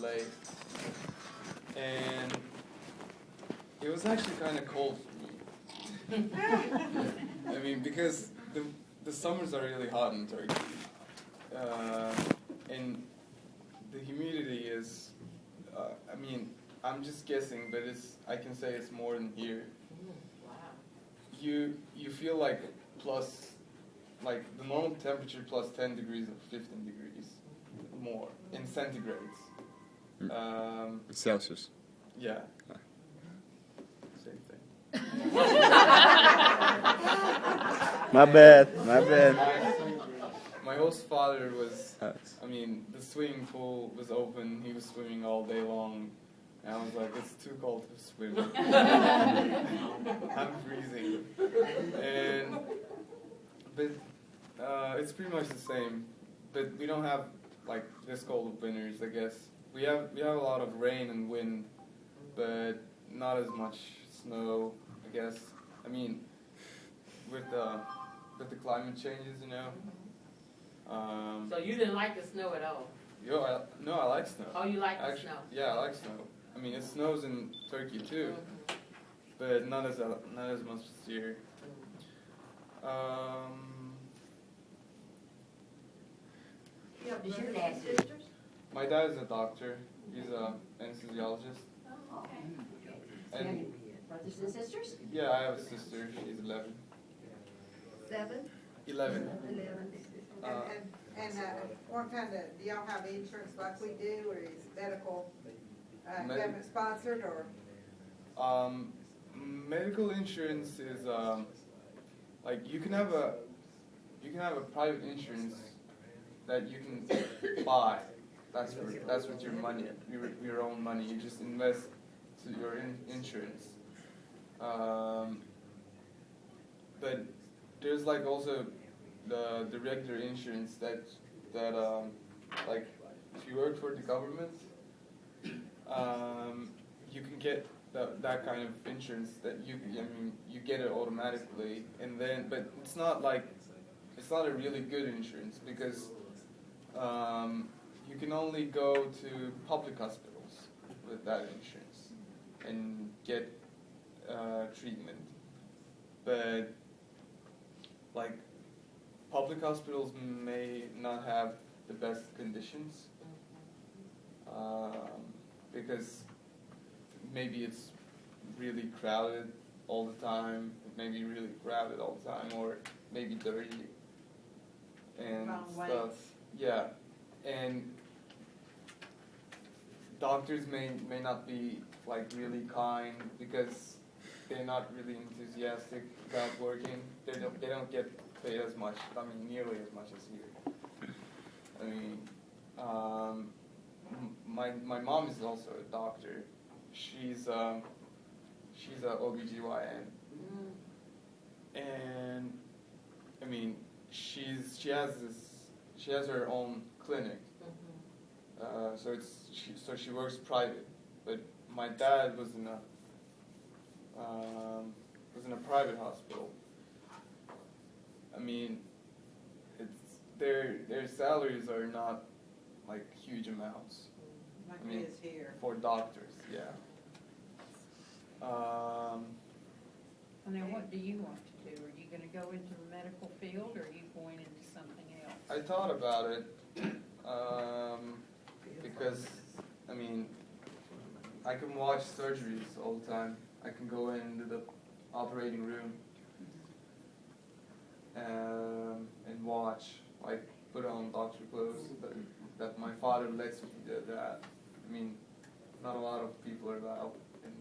late, and it was actually kind of cold for me. I mean, because the summers are really hot in Turkey, and the humidity is, I mean, I'm just guessing, but I can say it's more than here. Wow. You feel like the normal temperature plus 10 degrees or 15 degrees more in centigrades. Celsius. Yeah. Same thing. My bad. My host father was, I mean, the swimming pool was open, he was swimming all day long, and I was like, it's too cold to swim. I'm freezing. But it's pretty much the same, but we don't have like this cold of winters, I guess. We have a lot of rain and wind, but not as much snow, I guess. I mean, with the climate changes, you know. So you didn't like the snow at all? No, I like snow. Oh, you like the snow? Yeah, I like snow. I mean, it snows in Turkey too, but not as much as here. Is your dad sisters? My dad is a doctor. He's an anesthesiologist. Oh, okay. And Brothers and sisters? yeah, I have a sister. She's 11. 7? 11. 11. What kind of, do y'all have insurance like we do, or is medical government sponsored, or? Medical insurance is like you can have a private insurance that you can buy. That's with your money, your own money. You just invest to your insurance. But there's like also the regular insurance that like if you work for the government, you can get that kind of insurance that you get it automatically, and then but it's not a really good insurance because you can only go to public hospitals with that insurance and get treatment, but like public hospitals may not have the best conditions because maybe it's really crowded all the time, maybe really crowded all the time, or maybe dirty and stuff. Yeah, and doctors may not be like really kind because they're not really enthusiastic about working. They don't get paid as much. I mean, nearly as much as here. I mean, my mom is also a doctor. She's a OBGYN, and I mean, she has her own clinic. So she works private, but my dad was in a private hospital. I mean, their salaries are not like huge amounts. Like it is here. For doctors, yeah. And then what do you want to do? Are you going to go into the medical field, or are you going into something else? I thought about it because, I mean, I can watch surgeries all the time. I can go into the operating room and watch, like put on doctor clothes, that my father lets me do that. I mean, not a lot of people are allowed in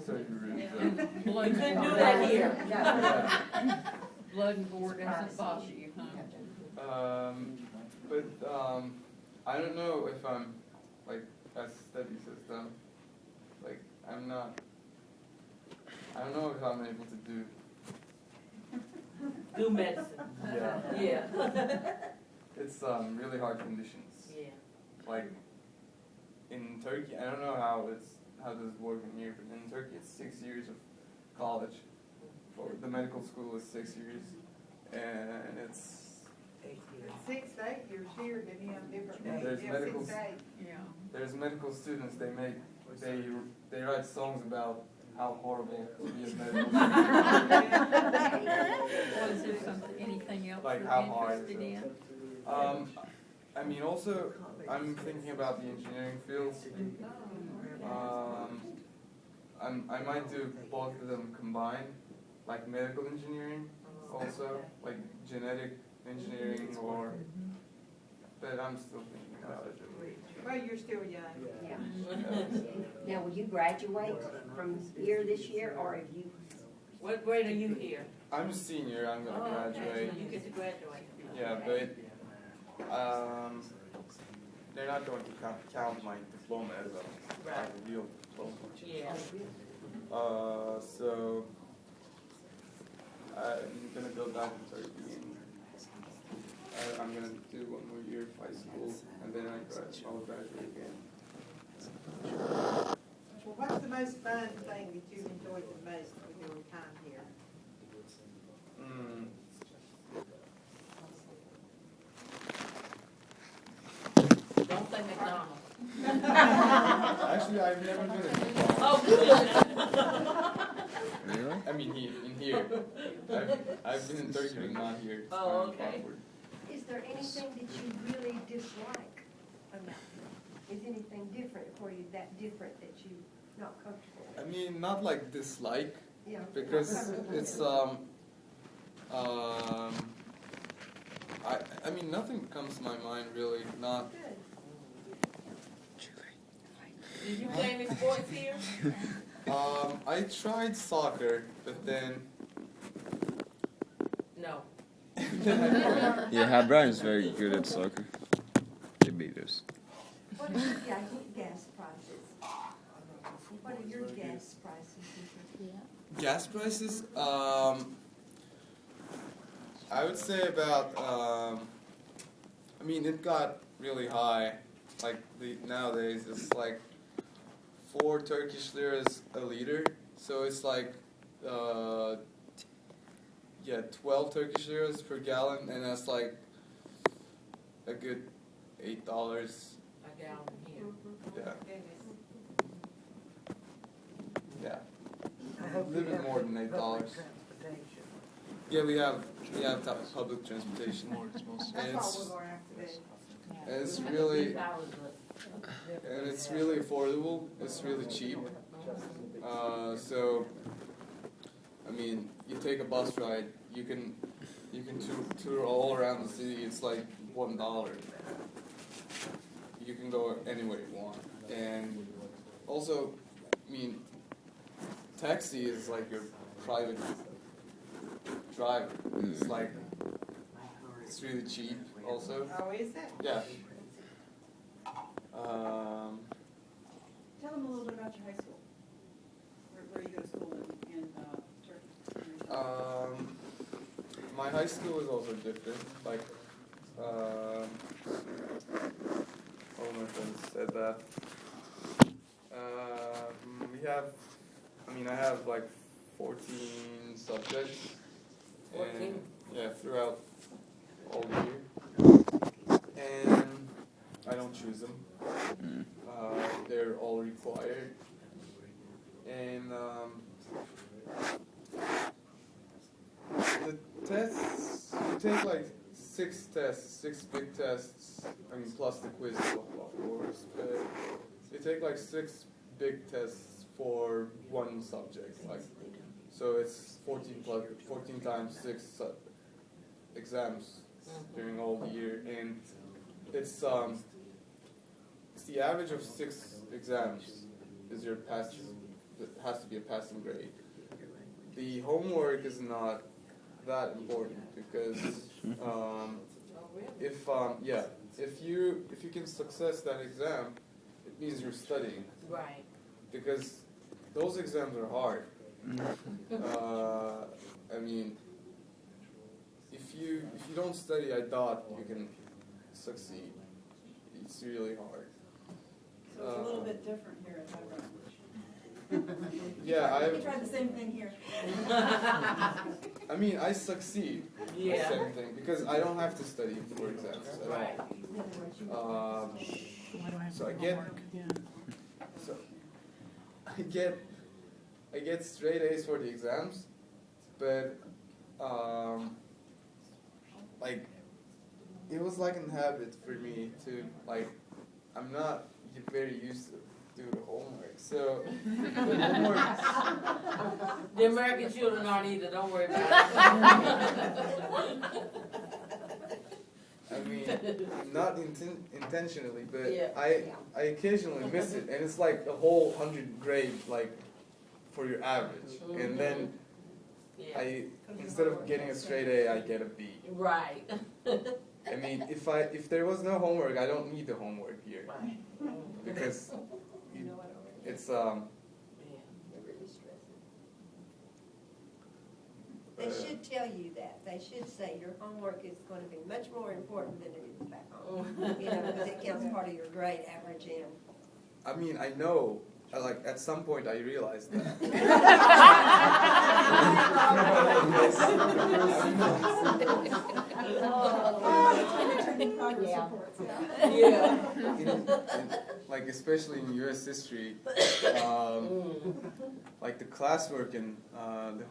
surgery rooms. You couldn't do that here. Blood and gore doesn't bother you, huh? But I don't know if I'm like as study system. Like I don't know if I'm able to Do medicine. Yeah. Yeah. It's really hard conditions. Yeah. Like in Turkey, I don't know how does it work in here, but in Turkey it's 6 years of college. For the medical school is 6 years, and it's 6 to 8 years here, didn't you have different days? There's Yeah, medical 6 to 8. Yeah. there's medical students. They write songs about how horrible to be a medical student. Was there something, anything else Like you're how hard. interested in? I mean, also, I'm thinking about the engineering field. I might do both of them combined, like medical engineering, also like genetic engineering, or. But I'm still thinking about it. Well, you're still young. Yeah. Now, will you graduate from here this year, or have you? What grade are you here? I'm a senior. I'm gonna Okay, graduate. so you get to graduate. Yeah, but they're not going to count my diploma as a real diploma. Yeah. So I'm gonna go back to Turkey. I'm gonna do one more year of high school, and then I'll graduate again. Well, what's the most fun thing that you've enjoyed the most with your time here? Don't say McDonald's. Actually, I've never been in McDonald's. Oh, good. Really? I mean, in here. I've been in Turkey, but not here. It's Oh, kind of okay. awkward. Is there anything that you really dislike about it? Is anything different for you, that different that you not comfortable I with? mean, not like dislike, Yeah. because it's I mean, nothing comes to my mind really. Not. Good. Did you play any sports here? I tried soccer, but then. No. then I quit. Yeah, Brian's very good at soccer. They beat us. What are your gas prices? What are your gas prices? Gas prices? I would say about. I mean, it got really high. Like nowadays, it's like 4 Turkish liras a liter. So it's like, 12 Turkish liras per gallon, and that's like a good $8. A gallon here. Yeah, Goodness. yeah. A little bit more than $8. Yeah, we have public transportation, and That's all we're gonna have to do. it's really affordable. It's really cheap. So, I mean, you take a bus ride, you can tour all around the city. It's like $1. You can go anywhere you want, and also, I mean, taxi is like your private driver. It's like it's really cheap. Also, Oh, is it? yeah. Tell them a little bit about your high school. Where you go to school in Turkey. My high school is also different. Like, all my friends said that. I have like 14 subjects. 14? And, yeah, throughout all year. And I don't choose them. They're all required. And the tests, you take like 6 big tests, I mean plus the quiz of course, but you take like 6 big tests for one subject, like, so it's 14 times 6 exams during all the year, and it's the average of 6 exams is your pass. It has to be a passing grade. The homework is not that important because if you can success that exam, it means you're studying. Right. Because those exams are hard. I mean, if you don't study, I doubt you can succeed. It's really hard. So it's a little bit different here at Highbrow. Yeah, We tried the same thing here. I mean, I succeed. Yeah. The same thing because I don't have to study for exams. At all. Right. In other words, you. Why do I have So to I do get- homework? Yeah. So I get straight A's for the exams, but like it was like a habit for me to like I'm not very used to do the homework. So the homework The American children aren't either, don't worry about it. I mean, not intentionally, but Yeah. I occasionally miss it, and it's like a whole 100 grade, like, for your average. And then Yeah, instead of getting a straight A, I get a B. right. I mean, if there was no homework, I don't need the homework here. Right. Because You know what already? it's, Yeah. They're really stressing. They should tell you that. They should say your homework is going to be much more important than it is back home. You know, because it counts part of your grade average in. I mean, I know, like, at some point I realized that. Yeah. Like, especially in U.S. history, like the classwork and the